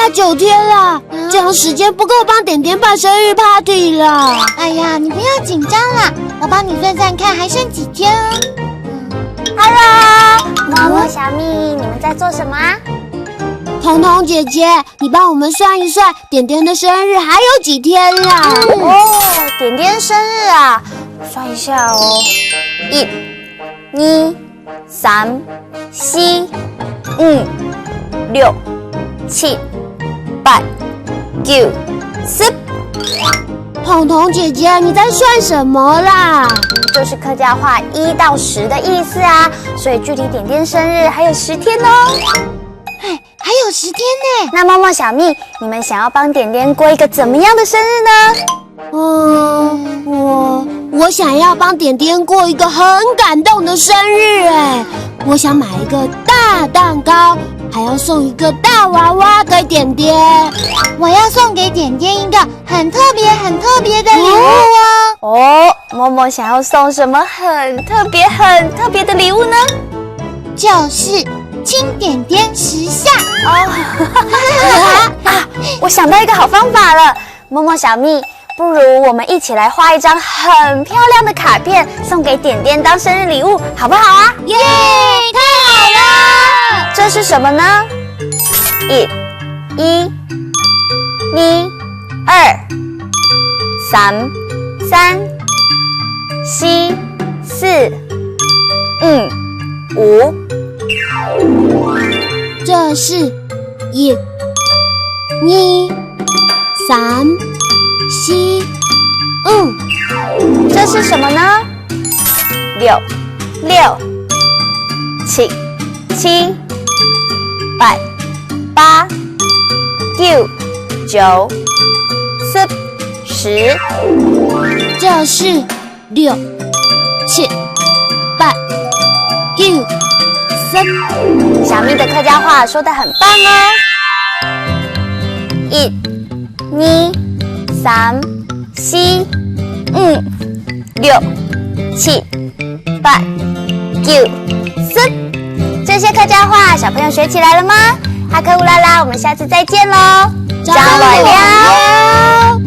下9天了，这样时间不够帮点点办生日 party 了。哎呀，你不要紧张啦，我帮你算算看还剩几天哦。Hello， 默默、小蜜，你们在做什么啊？彤彤姐姐，你帮我们算一算，点点的生日还有几天啦？点点生日啊，我算一下哦，1、2、3、4、5、6、7、8、9、10。彤彤姐姐，你在算什么啦？就是客家话1到10的意思啊，所以距离点点生日还有10天哦。还有10天呢。那默默、小蜜，你们想要帮点点过一个怎么样的生日呢？我想要帮点点过一个很感动的生日哎！我想买一个大蛋糕，还要送一个大娃娃给点点。我要送给点点一个很特别的礼物哦。默默想要送什么很特别的礼物呢？就是亲点点10下我想到一个好方法了，默默、小蜜，不如我们一起来画一张很漂亮的卡片，送给点点当生日礼物，好不好啊？耶，太好了！这是什么呢？1、2、2、3、4、5。这是1、2、3、4、5。这是什么呢？6、7、8、9、10。这是6、7、8、9、10。小蜜的客家话说得很棒哦。1、2、3、4、5、6、7、8、9、10。这些客家话小朋友学起来了吗？阿克乌拉拉，我们下次再见喽！张伟亮。